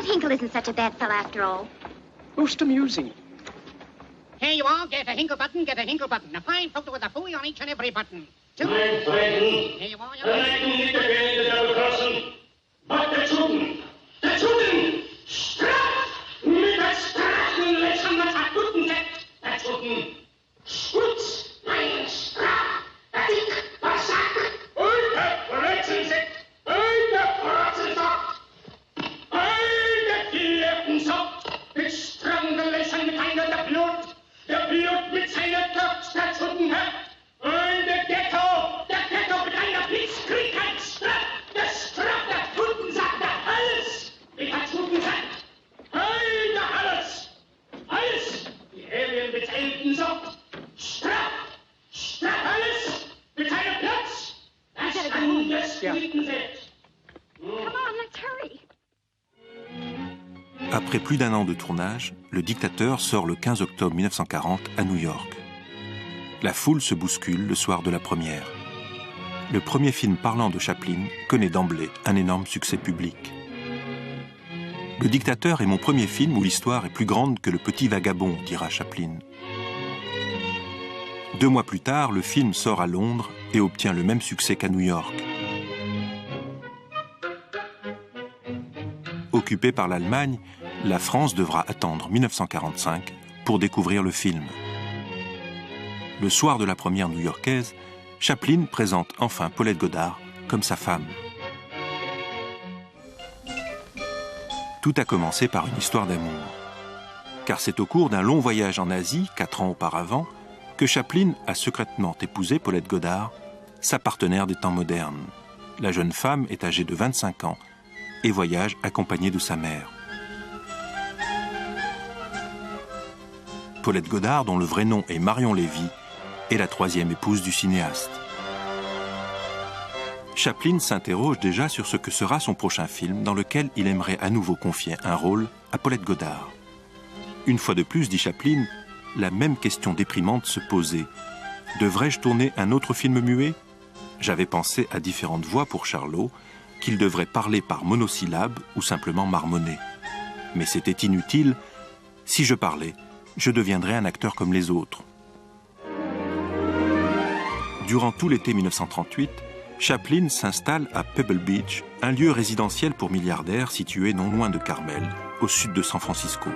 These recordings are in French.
Hinkle isn't such a bad fellow after all. Most amusing. Here you are, get a Hinkle button, get a Hinkle button. A fine photo with a buoy on each and every button. Nein, Freiten. Here you are, Nein, nicht der Geld der Double-Crossen. Was der Schulden? Der Schulden! Straff! Mit der Strafen lächeln das Verduttensett. Der Schulden! Schutz! Nein, Straff! Der Dick! Der Sack! Und der Brötzensack! Und der Brötzensack! Und der Viertensack! Mit Strandel lächeln mit einer der Blut! Der Blut mit seiner Töpf, der Schulden hat! Und der Ghetto mit einer Blitzkriegheitsstraff! Der Straff, der Schuldensack, der Hals! Mit der Schuldensack! Hey, der Hals! Hals! Die Helien mit Elbensack! Straff! Straff alles! Mit seinem Platz! Das Hand des Blütenfeld! Come on, let's hurry. Après plus d'un an de tournage, Le Dictateur sort le 15 octobre 1940 à New York. La foule se bouscule le soir de la première. Le premier film parlant de Chaplin connaît d'emblée un énorme succès public. Le Dictateur est mon premier film où l'histoire est plus grande que Le Petit Vagabond, dira Chaplin. 2 mois plus tard, le film sort à Londres et obtient le même succès qu'à New York. Occupée par l'Allemagne, la France devra attendre 1945 pour découvrir le film. Le soir de la première new-yorkaise, Chaplin présente enfin Paulette Goddard comme sa femme. Tout a commencé par une histoire d'amour. Car c'est au cours d'un long voyage en Asie, 4 ans auparavant, que Chaplin a secrètement épousé Paulette Goddard, sa partenaire des temps modernes. La jeune femme est âgée de 25 ans et voyage accompagnée de sa mère. Paulette Goddard, dont le vrai nom est Marion Lévy, est la 3e épouse du cinéaste. Chaplin s'interroge déjà sur ce que sera son prochain film dans lequel il aimerait à nouveau confier un rôle à Paulette Goddard. Une fois de plus, dit Chaplin, la même question déprimante se posait. Devrais-je tourner un autre film muet ? J'avais pensé à différentes voix pour Charlot, qu'il devrait parler par monosyllabes ou simplement marmonner. Mais c'était inutile. Si je parlais, je deviendrais un acteur comme les autres. Durant tout l'été 1938, Chaplin s'installe à Pebble Beach, un lieu résidentiel pour milliardaires situé non loin de Carmel, au sud de San Francisco.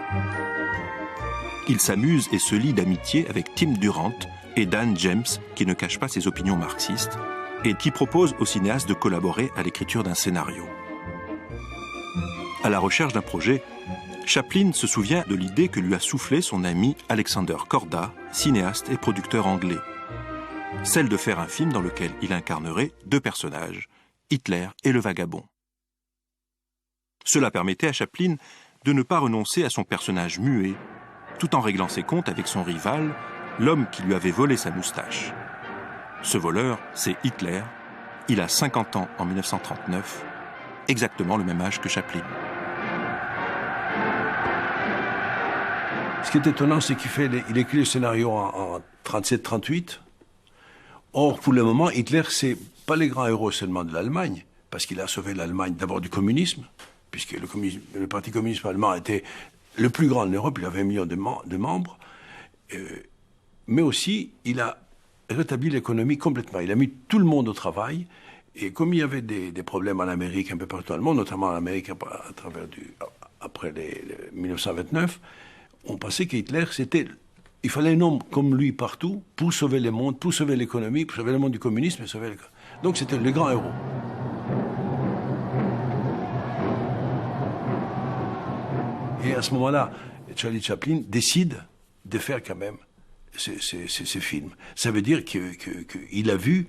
Il s'amuse et se lie d'amitié avec Tim Durant et Dan James, qui ne cache pas ses opinions marxistes, et qui propose au cinéaste de collaborer à l'écriture d'un scénario. À la recherche d'un projet, Chaplin se souvient de l'idée que lui a soufflée son ami Alexander Korda, cinéaste et producteur anglais. Celle de faire un film dans lequel il incarnerait 2 personnages, Hitler et le vagabond. Cela permettait à Chaplin de ne pas renoncer à son personnage muet, tout en réglant ses comptes avec son rival, l'homme qui lui avait volé sa moustache. Ce voleur, c'est Hitler. Il a 50 ans en 1939, exactement le même âge que Chaplin. Ce qui est étonnant, c'est qu'il écrit le scénario en 37-38. Or, pour le moment, Hitler, c'est pas les grands héros seulement de l'Allemagne, parce qu'il a sauvé l'Allemagne d'abord du communisme, puisque le Parti communiste allemand était le plus grand en Europe, il avait 1 million de membres, mais aussi, il a rétabli l'économie complètement. Il a mis tout le monde au travail, et comme il y avait des problèmes en Amérique, un peu partout dans le monde, notamment en Amérique après 1929, on pensait qu'Hitler, il fallait un homme comme lui partout pour sauver le monde, pour sauver l'économie, pour sauver le monde du communisme. Donc c'était le grand héros. Et à ce moment-là, Charlie Chaplin décide de faire quand même ces films. Ça veut dire qu'il a vu,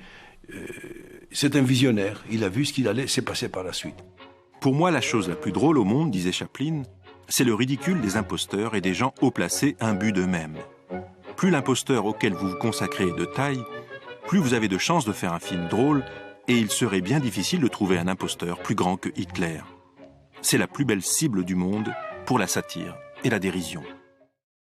c'est un visionnaire, il a vu ce qu'il allait se passer par la suite. Pour moi, la chose la plus drôle au monde, disait Chaplin, c'est le ridicule des imposteurs et des gens haut placés imbus d'eux-mêmes. Plus l'imposteur auquel vous vous consacrez est de taille, plus vous avez de chances de faire un film drôle, et il serait bien difficile de trouver un imposteur plus grand que Hitler. C'est la plus belle cible du monde pour la satire et la dérision.